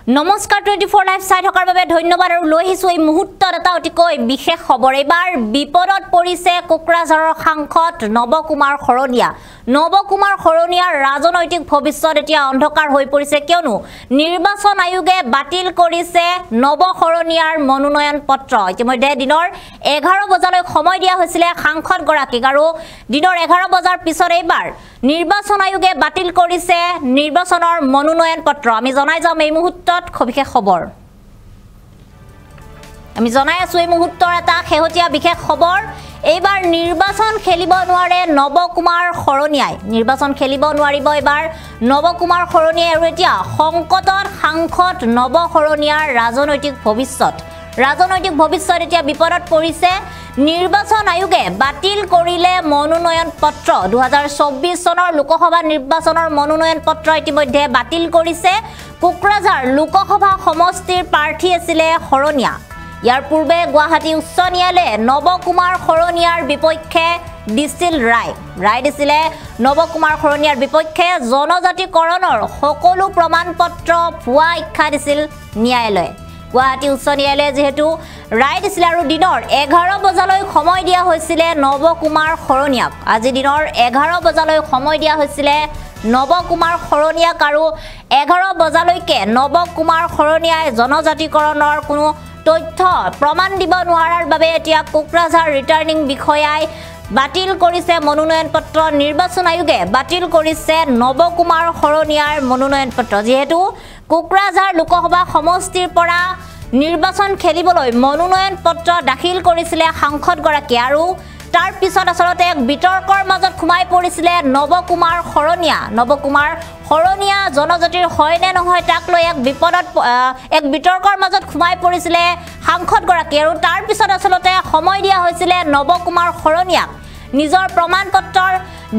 নমস্কাৰ 24 লাইভ চাই থকাৰ বাবে ধন্যবাদ আৰু লৈ আহিছো এই মুহূৰ্তত এটা অতিকৈ বিশেষ খবৰ এবাৰ বিপদত পৰিছে কোকৰাঝাৰৰ সাংসদ নৱকুমাৰ খৰণীয়া নৱকুমাৰ ৰাজনৈতিক ভৱিষ্যত এতিয়া অন্ধকাৰ হৈ পৰিছে কিয়নো নিৰ্বাচন আয়োগে বাতিল কৰিছে নৱ খৰণীয়াৰ মনোনয়ন পত্ৰ ইতিমধ্যে দিনৰ 11 বজালৈ সময় দিয়া হৈছিল সাংসদ গৰাকীক আৰু দিনৰ 11 বজাৰ পিছত এবাৰ নিৰ্বাচন আয়োগে বাতিল কৰিছে নিৰ্বাচনৰ মনোনয়ন পত্ৰ আমি জনাই যাম এই মুহূৰ্তত খবিশেষ খবৰ আমি জনাই আছো এই মুহূৰ্তৰ এটা খেহতিয়া বিশেষ খবৰ এইবাৰ নিৰ্বাচন খেলিব নোৱাৰে নৱকুমাৰ খৰণীয়াই নিৰ্বাচন খেলিব নোৱাৰিব এবাৰ নৱকুমাৰ খৰণীয়াই আৰু এতিয়া সংকটত সাংসদ নৱ খৰণীয়াৰ ৰাজনৈতিক ভৱিষ্যত এতিয়া বিপদত পৰিছে নিৰ্বাচন আয়োগে বাতিল কৰিলে মনোনয়ন পত্ৰ 2024 চনৰ লোকসভা নিৰ্বাচনৰ মনোনয়ন পত্ৰ ইতিমধ্যে বাতিল কৰিছে কোকৰাঝাৰ লোকসভা সমষ্টিৰ প্ৰাৰ্থী আছিল খৰণীয়া ইয়াৰ পূৰ্বে গুৱাহাটী উচ্চ ন্যায়ালয়ে নৱকুমাৰ খৰণীয়াৰ বিপক্ষে দিছিল ৰায় দিছিল নৱকুমাৰ খৰণীয়াৰ বিপক্ষে জনজাতিকৰণৰ সকলো প্ৰমাণ পত্ৰ ভুৱা আখ্যা দিছিল ন্যায়ালয়ে গুৱাহাটী উচ্চ ন্যায়ালয়ে যেহেতু ৰায় দিছিল আৰু দিনৰ 11 বজালৈ সময় দিয়া হৈছিল নৱকুমাৰ খৰণীয়াক আজি দিনৰ 11 বজালৈ সময় দিয়া হৈছিল নৱকুমাৰ খৰণীয়াক আৰু 11 বজালৈকে নৱকুমাৰ খৰণীয়াই জনজাতিকৰণৰ কোনো তথ্য প্ৰমাণ দিব নোৱাৰাৰ বাবে এতিয়া কোকৰাঝাৰ ৰিটাৰ্নিং বিষয়াই বাতিল কৰিছে মনোনয়ন পত্ৰ নিৰ্বাচন আয়োগে বাতিল কৰিছে নৱকুমাৰ খৰণীয়াৰ মনোনয়ন পত্ৰ যেহেতু কোকৰাঝাৰ লোকসভা সমষ্টিৰ পৰা নিৰ্বাচন খেলিবলৈ মনোনয়ন পত্ৰ দাখিল কৰিছিল সাংসদ গৰাকী আৰু তাৰ পিছত আসলতে এক বিতৰ্কৰ মাজত খুমাই পৰিছিল নৱকুমাৰ খৰণীয়া জনজাতিৰ হয় নে নহয় তাক লৈ এক বিতৰ্কৰ মাজত খুমাই পৰিছিল সাংসদ গৰাকী আৰু তাৰ পিছত আসলতে সময় দিয়া হৈছিল নৱকুমাৰ খৰণীয়াক নিজৰ প্ৰমাণ পত্ৰ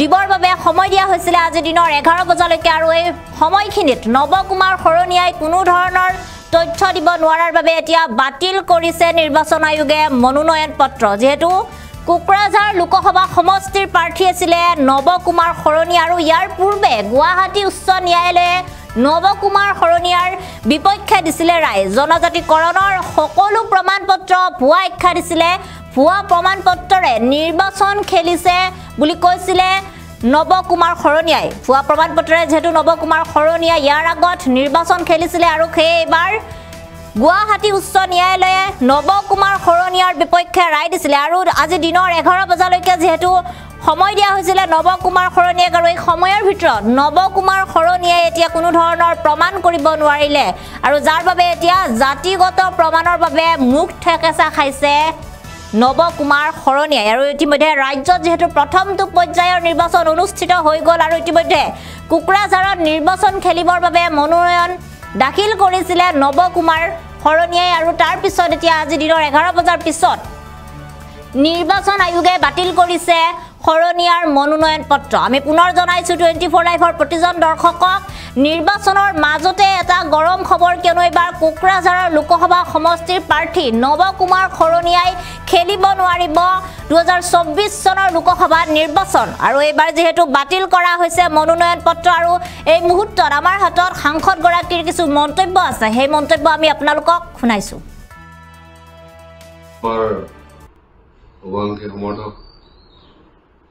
দিবৰ বাবে সময় দিয়া হৈছিল আজি দিনৰ 11 বজালৈকে আৰু এই সময়খিনিত নৱকুমাৰ খৰণীয়াই কোনো ধৰণৰ তথ্য দিব নোৱাৰাৰ বাবে এতিয়া বাতিল কৰিছে নিৰ্বাচন আয়োগে মনোনয়ন পত্ৰ যেহেতু কোকৰাঝাৰ লোকসভা সমষ্টিৰ প্ৰাৰ্থী আছিল নৱকুমাৰ খৰণীয়া আৰু ইয়াৰ পূৰ্বে গুৱাহাটী উচ্চ ন্যায়ালয়ে নৱকুমাৰ খৰণীয়াৰ বিপক্ষে দিছিল ৰায় জনজাতিকৰণৰ সকলো প্ৰমাণ পত্ৰ ভুৱা আখ্যা দিছিল ভুৱা প্ৰমাণ পত্ৰৰে নিৰ্বাচন খেলিছে বুলি কৈছিল নৱকুমাৰ খৰণীয়াই ভুৱা প্ৰমাণ পত্ৰৰে যেহেতু নৱকুমাৰ খৰণীয়া ইয়াৰ আগত নিৰ্বাচন খেলিছিল আৰু সেইবাৰ গুৱাহাটী উচ্চ ন্যায়ালয়ে নৱকুমাৰ খৰণীয়াৰ বিপক্ষে ৰায় দিছিল আৰু আজি দিনৰ 11 বজালৈকে যেহেতু সময় দিয়া হৈছিল নৱকুমাৰ খৰণীয়াক আৰু এই সময়ৰ ভিতৰত নৱকুমাৰ খৰণীয়াই এতিয়া কোনো ধৰণৰ প্ৰমাণ কৰিব নোৱাৰিলে আৰু যাৰ বাবে এতিয়া জাতিগত প্ৰমাণৰ বাবে মুখ ঠেকেচা খাইছে নৱকুমাৰ খৰণীয়াই আৰু ইতিমধ্যে ৰাজ্যত যেহেতু প্ৰথমটো পৰ্যায়ৰ নিৰ্বাচন অনুষ্ঠিত হৈ গ'ল আৰু ইতিমধ্যে কোকৰাঝাৰত নিৰ্বাচন খেলিবৰ বাবে মনোনয়ন দাখিল কৰিছিল নৱকুমাৰ খৰণীয়াই আৰু তাৰ পিছত এতিয়া আজি দিনৰ 11 বজাৰ পিছত নিৰ্বাচন আয়োগে বাতিল কৰিছে খৰণীয়াৰ মনোনয়ন পত্ৰ আমি পুনৰ জনাইছো 24 লাইভৰ প্ৰতিজন দৰ্শকক নিৰ্বাচনৰ মাজতে এটা গৰম খবৰ কিয়নো এবাৰ কোকৰাঝাৰৰ লোকসভা সমষ্টিৰ প্ৰাৰ্থী নৱকুমাৰ খৰণীয়াই খেলিব নোৱাৰিব 2024 চনৰ লোকসভা নিৰ্বাচন আৰু এবাৰ যেহেতু বাতিল কৰা হৈছে মনোনয়ন পত্ৰ আৰু এই মুহূৰ্তত আমাৰ হাতত সাংসদ গৰাকীৰ কিছু মন্তব্য আছে সেই মন্তব্য আমি আপোনালোকক শুনাইছো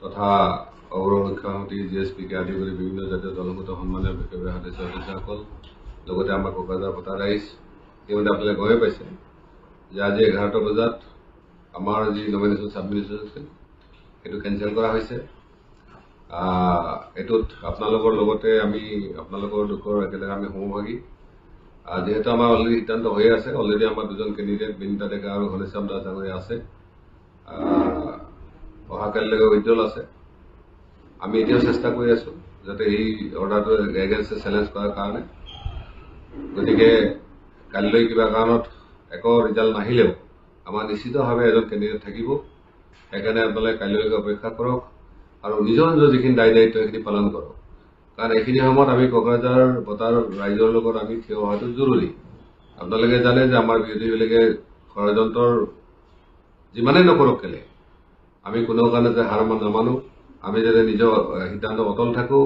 তথা অগ্ৰসংখ্যা সমিতি জিএছপিকে আদি কৰি বিভিন্ন জাতীয় দলগত সন্মানীয় সদস্যসকল লগতে আমাৰ কোকৰাঝাৰ ভোটাৰ ৰাইজ ইতিমধ্যে আপোনালোকে গমে পাইছে যে আজি 11টা বজাত আমাৰ যি নমিনেশ্যন ছাবমিশ্যন আছিল সেইটো কেঞ্চেল কৰা হৈছে এইটোত আপোনালোকৰ লগতে আমি আপোনালোকৰ দুখৰ একেলগে আমি সমভাগী যিহেতু আমাৰ অলৰেডি সিদ্ধান্ত হৈ আছে অলৰেডি আমাৰ দুজন কেণ্ডিডেট বিনিতা ডেকা আৰু ঘনশ্যাম দাস ডাঙৰীয়া আছে অহাকালিলৈকে উজ্জ্বল আছে আমি এতিয়াও চেষ্টা কৰি আছো যাতে এই অৰ্ডাৰটো এগেইনষ্টে চেলেঞ্জ কৰাৰ কাৰণে গতিকে কালিলৈ কিবা কাৰণত একো ৰিজাল্ট নাহিলেও আমাৰ নিশ্চিতভাৱে এজন কেণ্ডিডেট থাকিব সেইকাৰণে আপোনালোকে কালিলৈকে অপেক্ষা কৰক আৰু নিজৰ যিখিনি দায়িত্ব সেইখিনি পালন কৰক কাৰণ এইখিনি সময়ত আমি কোকৰাঝাৰ ভোটাৰ ৰাইজৰ লগত আমি থিয় হোৱাটো জৰুৰী আপোনালোকে জানে যে আমাৰ বিৰোধীবিলাকে ষড়যন্ত্ৰৰ যিমানেই নকৰক কেলে আমি কোনো কাৰণে যে হাৰ নামানো আমি যাতে নিজৰ সিদ্ধান্ত অটল থাকো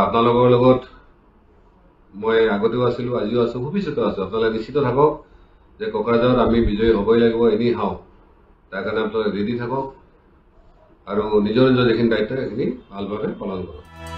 আপোনালোকৰ লগত মই আগতেও আছিলোঁ, আজিও আছোঁ, ভৱিষ্যতেও আছোঁ। আপোনালোকে নিশ্চিত থাকক যে কোকৰাঝাৰত আমি বিজয়ী হ'বই লাগিব, এনেই হাওঁ। তাৰ কাৰণে আপোনালোকে ৰেডি থাকক আৰু নিজৰ নিজৰ যিখিনি দায়িত্ব সেইখিনি ভালভাৱে পালন কৰক।